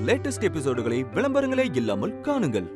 Latest எபிசோடுகளை விளம்பரங்களே இல்லாமல் காணுங்கள்.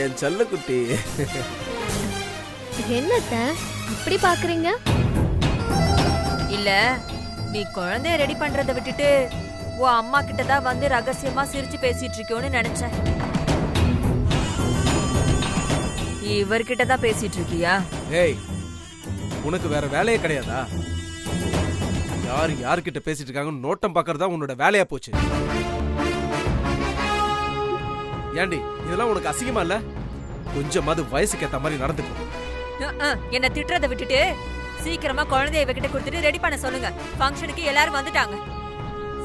என் செல்லக்குட்டி, என்னத்த அப்படி பாக்குறீங்க? இல்ல, நீ குழந்தைய ரெடி பண்றதை விட்டுட்டு உன் அம்மா கிட்டதான் வந்து ரகசியமா சிரிச்சு பேசிட்டு இருக்கோன்னு நினைச்சேன். இவர்கிட்டதான் பேசிட்டு இருக்கியா? ஏய், உனக்கு வேற வேலையே கிடையாதா? யாருக்கிட்ட பேசிட்டு இருக்காங்கன்னு நோட்டம் பாக்குறதா உன்னோட வேலையா போச்சு. ஏண்டி, இதெல்லாம் உனக்கு அசிங்கமா இல்ல? கொஞ்சமாவது வயசுக்கு ஏத்த மாதிரி நடந்துக்கும். என்ன திட்டுறதை விட்டுட்டு சீக்கிரமா குழந்தைய இவகிட்ட கொடுத்துட்டு ரெடி பண்ண சொல்லுங்க. ஃபங்க்ஷனுக்கு எல்லாரும் வந்துட்டாங்க.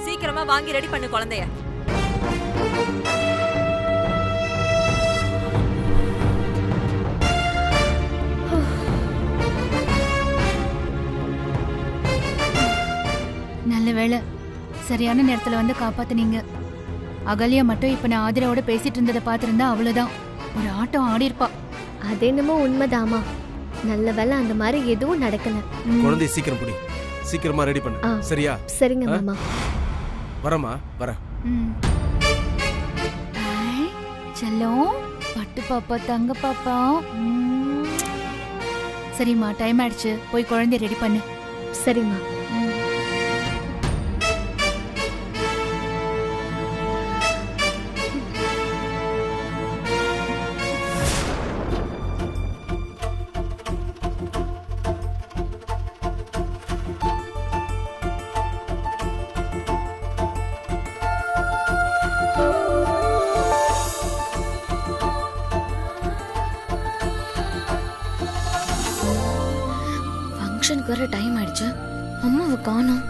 சீக்கிரமா வாங்கி ரெடி பண்ணு குழந்தைய. நல்ல வேளை, சரியான நேரத்துல வந்து காப்பாத்துனீங்க. அகல்யா மட்டும் இப்ப நான் ஆதிராவோட பேசிட்டு இருந்ததை பாத்திருந்தா அவ்வளவுதான், ஒரு ஆட்டம் ஆடி இருப்பா. அது என்னமோ உண்மைதாமா. நல்ல வேளை அந்த மாதிரி எதுவும் நடக்கல. குழந்தைய சீக்கிரம் புடி, சீக்கிரமா ரெடி பண்ணு. சரியா? சரிங்க மாமா. வரமா, வர. செல்லம், பட்டு பாப்பா, தங்க பாப்பா. சரிம்மா, டைம் ஆயிடுச்சு, போய் குழந்தைய ரெடி பண்ணு. சரிம்மா. ஃபங்க்ஷனுக்கு வர டைம் ஆயிடுச்சு, அம்மாவை காணோம்.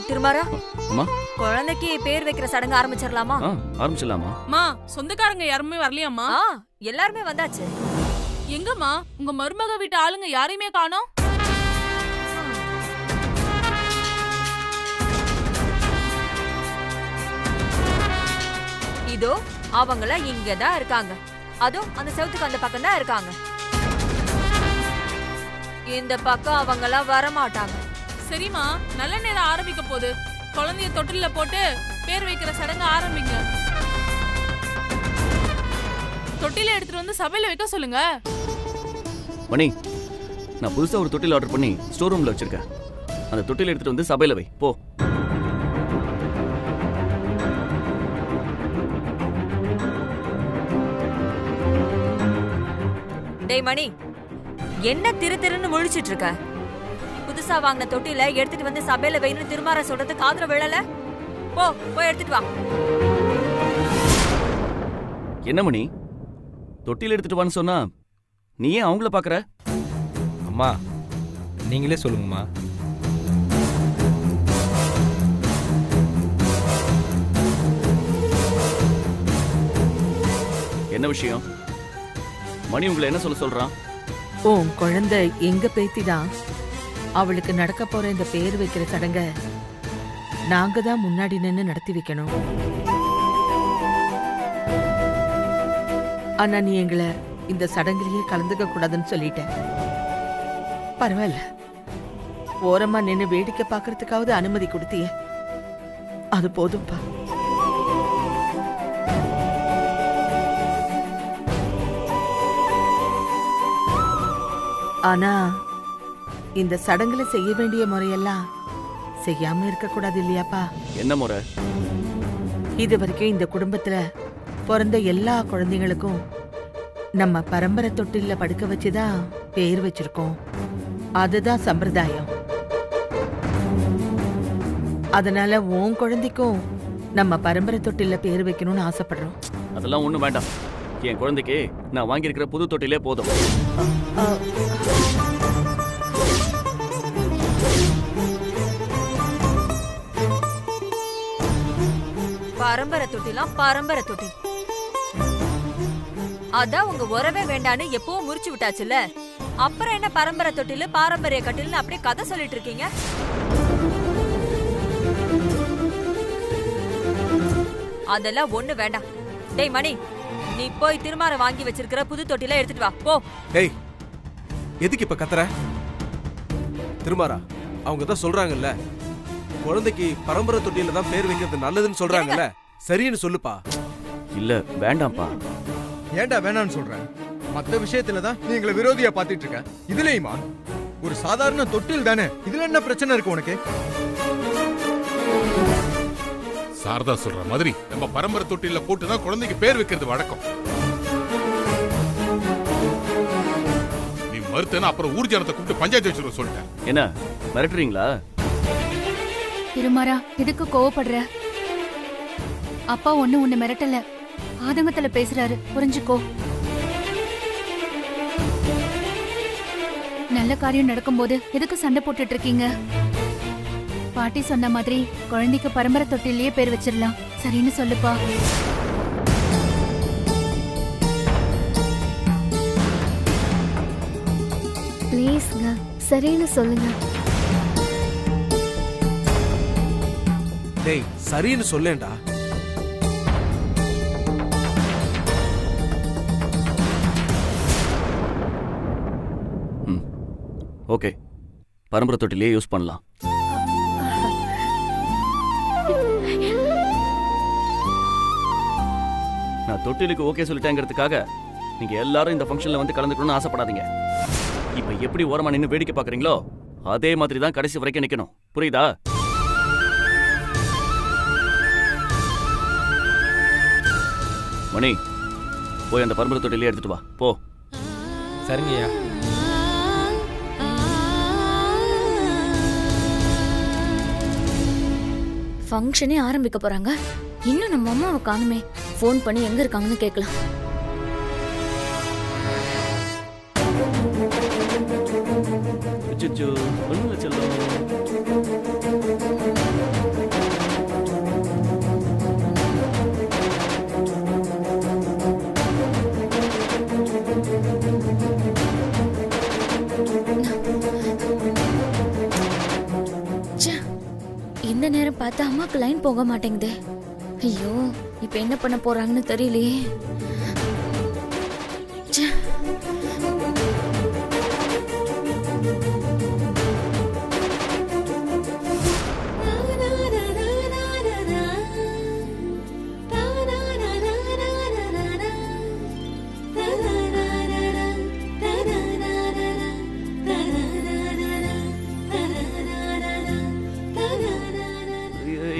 திருமாரா, அம்மா, குழந்தைக்கு பேர் வைக்கிற சடங்கு ஆரம்பிச்சிடலாமா? ஆரம்பிச்சிடலாமா? மா, சொந்தக்காரங்க யாருமே வரலையாம்மா? எல்லாருமே வந்தாச்சு. எங்கம்மா உங்க மருமக வீட்டு ஆளுங்க யாரையுமே காணோம்? இதோ அவங்கள இங்கதான் இருக்காங்க. அதோ அந்த செவுத்துக்கு அந்த பக்கம் தான் இருக்காங்க. இந்த பக்கம் அவங்கெல்லாம் வரமாட்டாங்க. சரிம்மா, நல்ல நேரம் ஆரம்பிக்க போகுது. குழந்தைய தொட்டில போட்டு பேர் வைக்கிற சடங்கு ஆரம்பிங்க. தொட்டில எடுத்துட்டு வந்து சபையில வைக்க சொல்லுங்க. மணி, நான் புதுசா ஒரு தொட்டில் ஆர்டர் பண்ணி ஸ்டோர் ரூம்ல வச்சிருக்கேன். அந்த தொட்டில எடுத்துட்டு வந்து சபையில வை, போ. டேய் மணி, என்ன திருன்னு முழிச்சிட்டு இருக்க? புதுசா வாங்கின தொட்டில எடுத்துட்டு வந்து சபையில வைன்னு திருமார சொல்றது காதுல விழல? போய் எடுத்துட்டு வா. என்ன மணி, தொட்டில எடுத்துட்டு வான்னு சொன்னா நீ ஏன் அவங்கள பாக்குற? அம்மா, நீங்களே சொல்லுங்கம்மா. என்ன விஷயம்? மணி உங்களை என்ன சொல்றான்? உன் குழந்தை எங்க பேத்திதான். அவளுக்கு நடக்க போற இந்த பேர் வைக்கிற சடங்க நாங்க தான் முன்னாடி நின்னு நடத்தி வைக்கணும். ஆனா நீ எங்களை இந்த சடங்குலயே கலந்துக்க கூடாதுன்னு சொல்லிட்ட. பரவாயில்ல, ஓரமா நின்னு வேடிக்கை பாக்குறதுக்காவது அனுமதி கொடுத்திய, அது போதும்பா. ஆனா இந்த சடங்குல செய்ய வேண்டிய முறையெல்லாம் செய்யாம இருக்க கூடாது இல்லையாப்பா? என்ன முறை? இது வரைக்கும் இந்த குடும்பத்துல பிறந்த எல்லா குழந்தைங்களுக்கும் நம்ம பரம்பரை தொட்டில்ல படுக்க வச்சுதான் பேர் வச்சிருக்கோம். அதுதான் சம்பிரதாயம். அதனால உன் குழந்தைக்கும் நம்ம பரம்பரை தொட்டில்ல பேர் வைக்கணும்னு ஆசைப்படுறோம். அதெல்லாம் ஒண்ணும் வேண்டாம். என் குழந்தைக்கு நான் வாங்கியிருக்கிற புது தொட்டிலே போதும். பரம்பரை தொட்டிலாம் பரம்பரை தொட்டி. அதான் உங்க உறவே வேண்டான்னு எப்பவும் முறிச்சு விட்டாச்சுல்ல. அப்புறம் என்ன பரம்பரை தொட்டில பாரம்பரிய கட்டில்னு அப்படியே கதை சொல்லிட்டு இருக்கீங்க? அதெல்லாம் ஒண்ணு வேண்டாம். டேய் மணி, நீ போய் திருமார வாங்கி வச்சிருக்கிற புது தொட்டில எடுத்துட்டு வா போ. டேய், எதுக்கு இப்ப கத்துற? திருமாரா, அவங்க தான் சொல்றாங்கல்ல, குழந்தைக்கு பரம்பரை தொட்டியில தான் பேர் வைக்கிறது நல்லதுன்னு சொல்றாங்கல்ல, சரின்னு சொல்லுப்பா. இல்ல வேண்டாம்ப்பா. ஏன்டா வேணான்னு சொல்றேன்? மத்த விஷயத்துல தான் நீ எங்களை விரோதியா பாத்துட்டு இருக்க. இதுலயுமா? ஒரு சாதாரண தொட்டில் தானே, இதுல என்ன பிரச்சனை இருக்கு உனக்கு? சாரதா சொல்ற மாதிரி நம்ம பரம்பரை தொட்டில போட்டுதான் குழந்தைக்கு பேர் வைக்கிறது வழக்கம். நீ மறுத்தனா அப்புறம் ஊர்ஜனத்தை கூப்பிட்டு பஞ்சாயத்து வச்சுருவ சொல்லிட்டேன். என்ன மிரட்டுறீங்களா? திருமாரா, எதுக்கு கோவப்படுற? அப்பா ஒண்ணு உன்னை மிரட்டல, ஆதங்கத்துல பேசுறாரு, புரிஞ்சுக்கோ. நல்ல காரியம் நடக்கும்போது எதுக்கு சண்டை போட்டுட்டு இருக்கீங்க? பாட்டி சொன்ன மாதிரி குழந்தைக்கு பரம்பரை தொட்டிலேயே பேர் வச்சிடலாம். சரின்னு சொல்லுப்பா. ப்ளீஸ்ங்க, சரின்னு சொல்லுங்க. டேய், சரின்னு சொல்லேன்டா. ஓகே, பரம்பரை தொட்டிலே யூஸ் பண்ணலாம். நான் தொட்டிலுக்கு ஓகே சொல்லிட்டேங்கிறதுக்காக நீங்க எல்லாரும் இந்த ஃபங்க்ஷன்ல வந்து கலந்துக்கணும்னு ஆசைப்படாதீங்க. இப்ப எப்படி ஓரமா நின்னு வேடிக்கை பாக்குறீங்களோ அதே மாதிரி தான் கடைசி வரைக்கும் நிக்கணும். புரியுதா? மணி, போய் அந்த பரம்பரை தொட்டிலே எடுத்துட்டு வா போ. சரிங்கய்யா. ஃபங்க்ஷனே ஆரம்பிக்க போறாங்க, இன்னும் நம்ம அம்மாவை காணுமே. ஃபோன் பண்ணி எங்க இருக்காங்கன்னு கேட்கலாம். அச்சச்சோ, ஒண்ணுல செல்லம். இந்த நேரம் பார்த்தா அம்மாக்கு லைன் போக மாட்டேங்குதே. ஐயோ, இப்ப என்ன பண்ண போறாங்கன்னு தெரியலையே.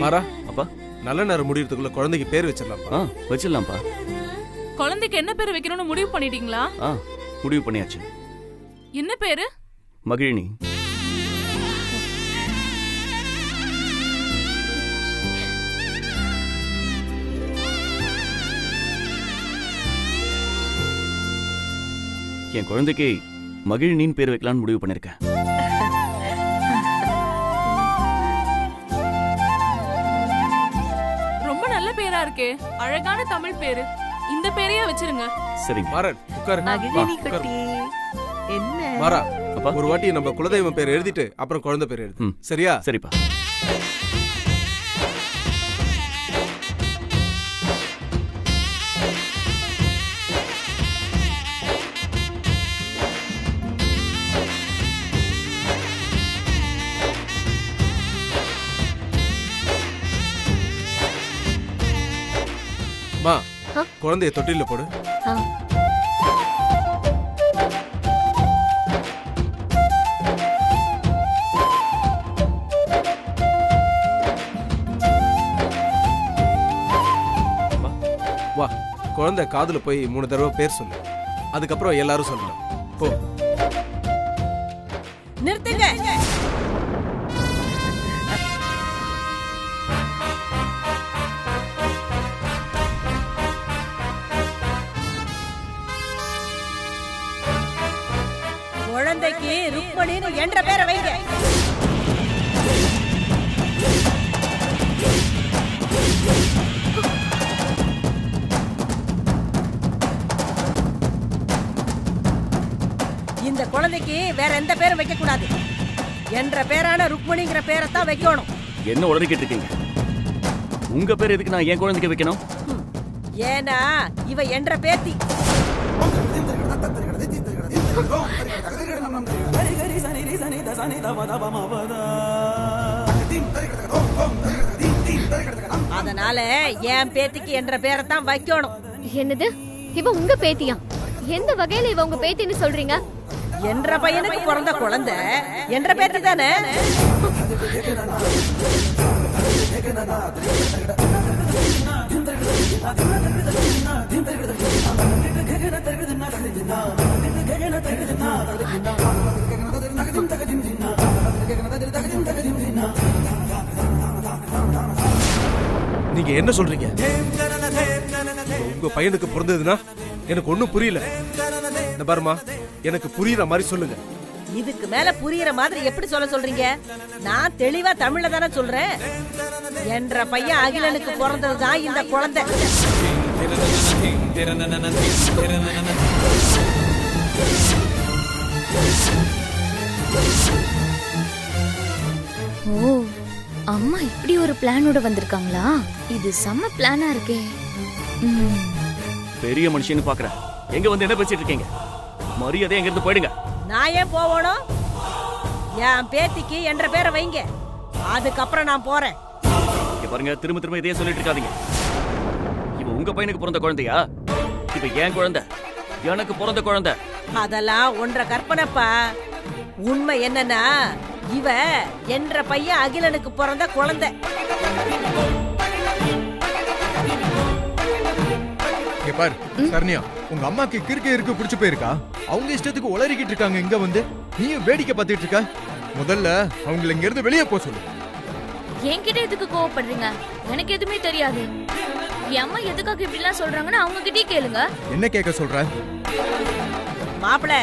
மாறா, அப்பா, நல்ல நேரம் முடியறதுக்குள்ள குழந்தைக்கு பேர் வச்சிடலாம்ப்பா. வச்சிடலாம்ப்பா. குழந்தைக்கு என்ன பேர் வைக்கணும்னு முடிவு பண்ணிட்டீங்களா? முடிவு பண்ணியாச்சு. என்ன பேரு? மகிழினி. என் குழந்தைக்கு மகிழினின்னு பேர் வைக்கலாம்னு முடிவு பண்ணிருக்கேன். பேரா இருக்கே, அழகான தமிழ் பேரு. இந்த பேரையே வச்சிருங்க. சரிங்க. மாறன், உட்காரு. மகிழினி குட்டி, என்ன? மாறா, ஒரு வாட்டி நம்ம குலதெய்வம் பேர் எழுதிட்டு அப்புறம் குழந்தை பேர் எழுது. சரியா? சரிப்பா. மா, குழந்தைய தொட்டில போடு. வா. குழந்தை காதுல போய் 3 தடவை பேர் சொல்லு. அதுக்கப்புறம் எல்லாரும் சொல்லணும். போ. நிறுத்துங்க. குழந்தைக்கு ருக்மணின்னு என்ற பேரை வைங்க. இந்த குழந்தைக்கு வேற எந்த பேரும் வைக்க கூடாது. என்ற பேரான ருக்மணிங்கிற பேரை தான் வைக்கணும். என்ன உளறிக்கிட்டு இருக்கீங்க? உங்க பேர் எதுக்கு நான் என் குழந்தைக்கு வைக்கணும்? ஏன்னா இவ என்ற பேத்தி. அதனால என் பேத்திக்கு என்ற பேரை தான் வைக்கணும். என்னது? இவ உங்க பேத்தியா? எந்த வகையில இவ உங்க பேத்தின்னு சொல்றீங்க? என்ற பையனுக்கு பிறந்த குழந்தை என்ற பேத்தி தானே. நீங்க என்ன சொல்றீங்க? உங்க பையனுக்கு பிறந்ததுன்னா எனக்கு ஒண்ணும் புரியல. இந்த பாருமா, எனக்கு புரியுற மாதிரி சொல்லுங்க. இதுக்கு மேல புரியுற மாதிரி எப்படி சொல்றீங்க? நான் தெளிவா தமிழ்ல தானே சொல்றேன். என்ற பையன் அகிலனுக்கு பிறந்ததுதான் இந்த குழந்தை. ஓ, அம்மா இப்படி ஒரு பிளானோட வந்திருக்காங்களா? இது செம்ம பிளானா இருக்கே. பெரிய மனுஷன்னு பாக்குறேன். எங்க வந்து என்ன பேசிட்டு இருக்கீங்க? மரியாதை எங்க இருந்து போயிடுங்க. நான் ஏன் போகணும்? என் பேத்திக்கு என்ற பேரை வைங்க, அதுக்கப்புறம் நான் போறேன். இங்க பாருங்க, திரும்ப திரும்ப இதையே சொல்லிட்டு இருக்காதீங்க. இவ உங்க பையனுக்கு பிறந்த குழந்தையா? இவ ஏன் குழந்தை, எனக்கு பிறந்த குழந்தை. அதெல்லாம் ஒன்ற கற்பனைப்பா. உண்மை என்னன்னா இவ என்ற பையன் அகிலனுக்கு பிறந்த குழந்தை. பாரு சரண்யா, உங்க அம்மாக்கு கிறுக்கு பிடிச்சு போயிருக்கா? அவங்க இஷ்டத்துக்கு உளறிக்கிட்டு இருக்காங்க. இங்க வந்து நீயும் வேடிக்கை பார்த்துட்டு இருக்க. முதல்ல அவங்களை இங்க இருந்து வெளியே போக சொல்லு. என்கிட்ட எதுக்கு கோவப்படுறீங்க? எனக்கு எதுவுமே தெரியாது. என் அம்மா எதுக்காக இப்படி எல்லாம் சொல்றாங்கன்னு அவங்க கிட்டே கேளுங்க. என்ன கேட்க சொல்ற? மாப்பிள,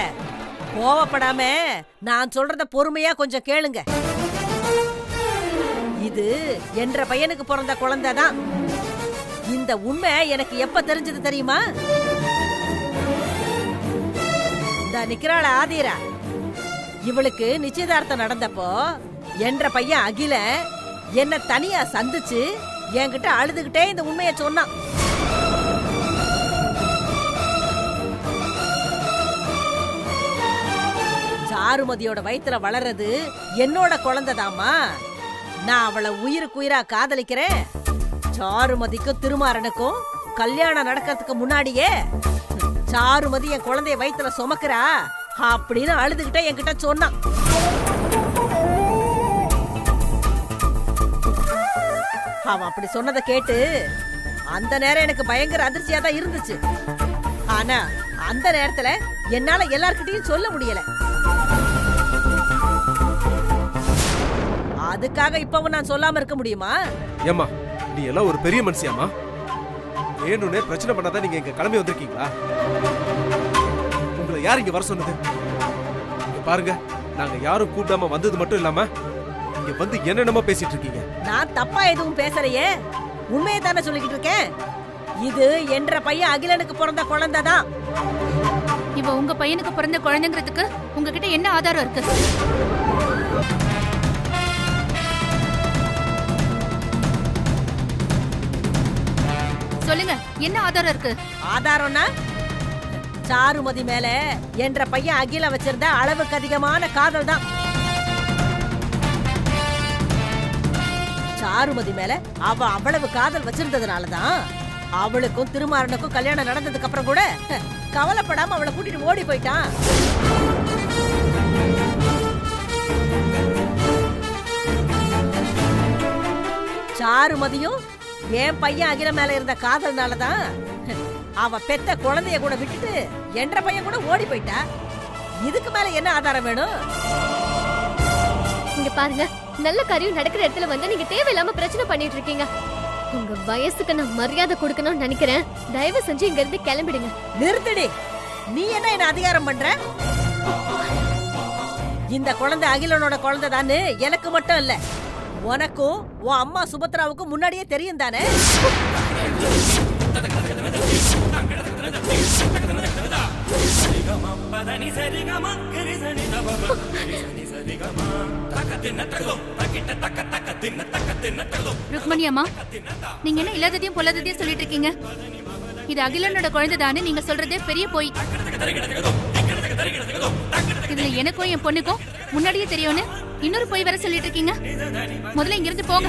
கோவப்படாம நான் சொல்றத பொறுமையா கொஞ்சம் கேளுங்க. இது என்ற பையனுக்கு பிறந்த குழந்தை தான். இந்த உண்மை எனக்கு எப்ப தெரிஞ்சது தெரியுமா? இந்த நிக்கிறாள ஆதிரா, இவளுக்கு நிச்சயதார்த்தம் நடந்தப்போ என்ற பையன் அகில என்ன தனியா சந்திச்சு என்கிட்ட அழுதுகிட்டே இந்த உண்மையை சொன்னான். சாருமதியோட வயித்துல வளர்றது என்னோட குழந்தைதாமா. நான் அவளை உயிருக்குயிரா காதலிக்கிறேன். சாருமதிக்கும் திருமாறனுக்கும் கல்யாணம் நடக்கிறதுக்கு முன்னாடியே சாருமதி என் குழந்தைய வயித்துல சுமக்கிறா அப்படின்னு அழுதுகிட்ட என்கிட்ட சொன்னான். அவன் அப்படி சொன்னதை கேட்டு அந்த நேரம் எனக்கு பயங்கர அதிர்ச்சியா தான் இருந்துச்சு. ஆனா அந்த நேரத்துல என்னால எல்லார்கிட்டயும் சொல்ல முடியல. அதுக்காக இப்பவும் நான் சொல்லாம இருக்க முடியுமா? ஏம்மா, நீ எல்லாம் ஒரு பெரிய மனுஷியாமா? வேணும்னே பிரச்சனை பண்ணாதான் நீங்க இங்க கிளம்பி வந்திருக்கீங்களா? உங்களை யார் இங்க வர சொன்னது? பாருங்க, நாங்க யாரும் கூப்பிடாம வந்தது மட்டும் இல்லாம இங்க வந்து என்னென்னமோ பேசிட்டு இருக்கீங்க. நான் தப்பா எதுவும் பேசலையே, உண்மையை தானே சொல்லிக்கிட்டு இருக்கேன். இது என்ற பையன் அகிலனுக்கு பிறந்த குழந்தை தான். இவ உங்க பையனுக்கு பிறந்த குழந்தைங்கிறதுக்கு உங்ககிட்ட என்ன ஆதாரம் இருக்கு? சொல்லுங்க, என்ன ஆதாரம் இருக்கு? ஆதாரம்னா சாருமதி மேல என்ற பையன் அகில வச்சிருந்த அளவுக்கு அதிகமான காதல் தான். சாருமதி மேல அவ அவ்வளவு காதல் வச்சிருந்ததுனாலதான் அவளுக்கும் திருமாறனுக்கும் கல்யாணம் நடந்ததுக்கு அப்புறம் கூட கவலைப்படாம அவளை கூட்டிட்டு ஓடி போயிட்டான். சாருமதியும் என் பையன் அகில மேல இருந்த காதல்னாலதான் அவ பெத்த குழந்தைய கூட விட்டுட்டு என்ற பையன் கூட ஓடி போயிட்டா. இதுக்கு மேல என்ன ஆதாரம் வேணும்? இங்க பாருங்க, நல்ல காரியம் நடக்கிற இடத்துல வந்து நீங்க தேவையில்லாம பிரச்சனை பண்ணிட்டு இருக்கீங்க. உங்க வயசுக்கு நான் மரியாதை கொடுக்கணும்னு நினைக்கிறேன். தயவு செஞ்சு இங்க இருந்து கிளம்பிடுங்க. நிறுத்தடி. நீ என்ன அதிகாரம் பண்ற? இந்த குழந்தை அகிலனோட குழந்தை தானே, எனக்கு மட்டும் இல்ல, உனக்கும் உன் அம்மா சுபத்ராவுக்கும் முன்னாடியே தெரியும் தானே. ருக்மணி அம்மா, நீங்க என்ன இல்லாததையும் பொல்லாததையும் சொல்லிட்டு இருக்கீங்க? இது அகிலனோட குழந்தை தானே நீங்க சொல்றதே பெரிய போய். இதுல எனக்கும் என் பொண்ணுக்கும் முன்னாடியே தெரியும்னு இன்னொரு போய் வர சொல்லிட்டு இருக்கீங்க. முதல்ல இங்க இருந்து போங்க.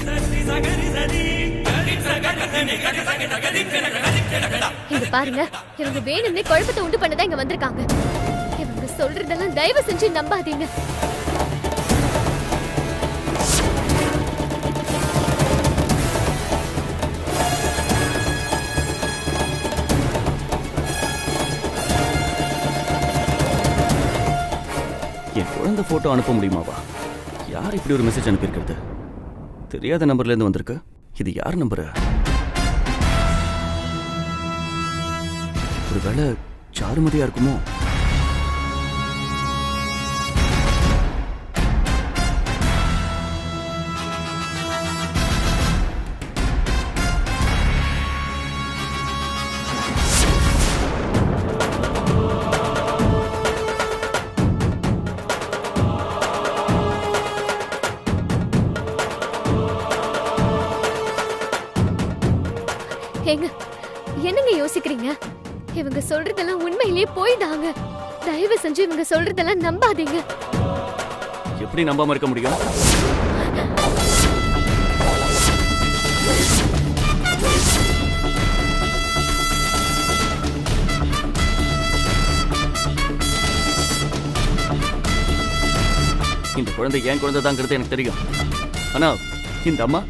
இங்க பாருங்க, இவங்க வேணும்னே குழப்பத்தை உண்டு பண்ணதான் இங்க வந்திருக்காங்க. இவங்க சொல்றதெல்லாம் தயவு செஞ்சு நம்பாதீங்க. என் குழந்தை போட்டோ அனுப்ப முடியுமாவா? யார் இப்படி ஒரு மெசேஜ் அனுப்பியிருக்கிறது? தெரியாத நம்பர்ல இருந்து வந்திருக்கு. இது யார் நம்பரு? ஒருவேளை சாருமதியா இருக்குமோ? என்னங்க யோசிக்கிறீங்க? இவங்க சொல்றதெல்லாம் உண்மையிலேயே போய்தாங்க. தயவு செஞ்சு இவங்க சொல்றதெல்லாம் நம்பாதீங்க. எப்படி நம்பாம இருக்க முடியும்? இந்த குழந்தை என் குழந்தை தாங்கிறது எனக்கு தெரியும். ஆனா இந்த அம்மா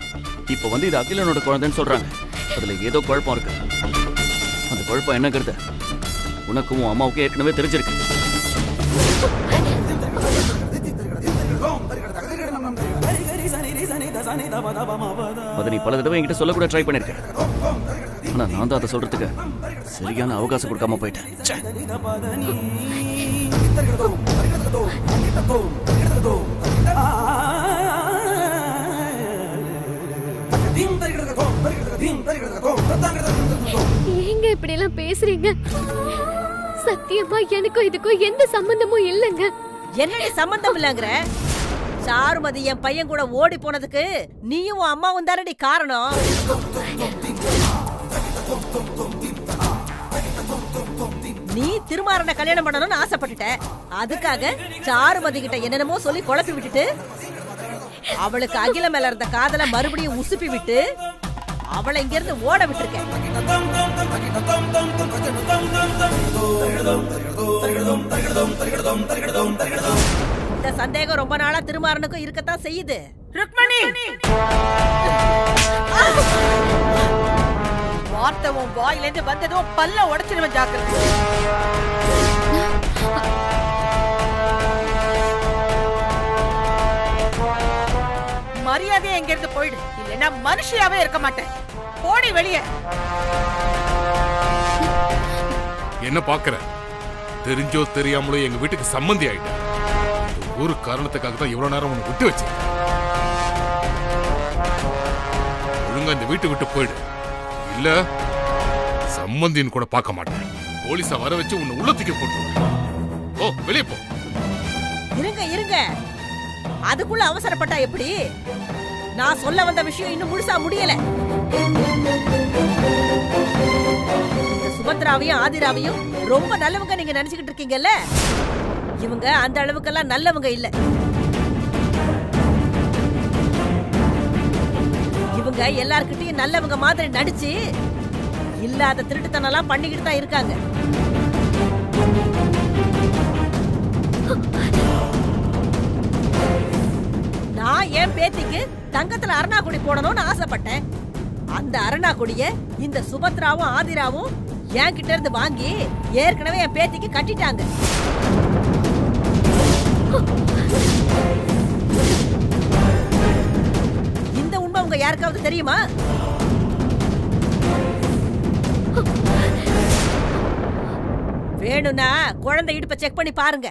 இப்ப வந்து இது அகிலனோட குழந்தைன்னு சொல்றாங்க. அதுல ஏதோ குழப்பம் இருக்கு. அந்த குழப்பம் என்னங்கிறது உனக்கும் உன் அம்மாவுக்கும் ஏற்கனவே தெரிஞ்சிருக்கு. அதை நீ பல தடவை என்கிட்ட சொல்ல கூட ட்ரை பண்ணிருக்க. ஆனா நான் தான் அதை சொல்றதுக்கு சரியான அவகாசம் கொடுக்காம போயிட்டேன். ஏங்க இப்படி எல்லாம் பேசுறீங்க? சத்தியமா எனக்கும் இதுக்கும் எந்த சம்பந்தமும் இல்லைங்க. என்னடி சம்பந்தம் இல்லங்கிற? சாருமதி என் பையன் கூட ஓடி போனதுக்கு நீயும் உன் அம்மாவும் தானடி காரணம். நீ திருமாறனை கல்யாணம் பண்ணணும்னு ஆசைப்பட்டுட்ட. அதுக்காக சாருமதி கிட்ட என்னென்னமோ சொல்லி குழப்பி விட்டுட்டு அவளுக்கு அகில மேல இருந்த காதல மறுபடியும் உசுப்பி விட்டு அவளை இங்க இருந்து ஓட விட்டுருக்க. இந்த சந்தேகம் ரொம்ப நாளா திருமாறனுக்கும் இருக்கத்தான் செய்யுது. ருக்மணி, வார்த்தை உன் வாயில இருந்து வந்ததும் பல்ல உடைச்சிருவேன், ஜாக்கிரதை. மரியாதையா எங்க இருந்து போயிடு, இல்லைன்னா மனுஷியாவே இருக்க மாட்டேன். போடி வெளியே. என்ன பாக்குற? தெரிஞ்சோ தெரியாமலோ எங்க வீட்டுக்கு சம்பந்தி ஆயிட்ட. ஒரு காரணத்துக்காக தான் இவ்வளவு நேரம் உன்னை விட்டு வச்சு. ஒழுங்கா இந்த வீட்டை விட்டு போயிடு, இல்ல சம்பந்தின்னு கூட பார்க்க மாட்டேன். போலீஸ வர வச்சு உன்னை உள்ளத்துக்கு போட்டுருவேன். ஓ, வெளியே போ. இருங்க இருங்க, அதுக்குள்ள அவசரப்பட்டா எப்படி? நான் சொல்ல வந்த விஷயம் இன்னும் முழுசா முடியல. சுபத்ராவையும் ஆதிராவையும் ரொம்ப நல்லவங்க நீங்க நினைச்சுக்கிட்டு இருக்கீங்கல்ல, இவங்க அந்த அளவுக்கெல்லாம் நல்லவங்க இல்ல. இவங்க எல்லார்கிட்டயும் நல்லவங்க மாதிரி நடிச்சு இல்லாத திருட்டுத்தனெல்லாம் பண்ணிக்கிட்டு தான் இருக்காங்க. நான் என் பேத்திக்கு தங்கத்துல அருணாக்குடி போடணும்னு ஆசைப்பட்டேன். அந்த அருணாக்குடிய இந்த சுபத்ராவும் ஆதிராவும் என் கிட்ட இருந்து வாங்கி ஏற்கனவே என் பேத்திக்கு கட்டிட்டாங்க. இந்த உண்மை உங்க யாருக்காவது தெரியுமா? வேணும்னா குழந்தை இடுப்பை செக் பண்ணி பாருங்க.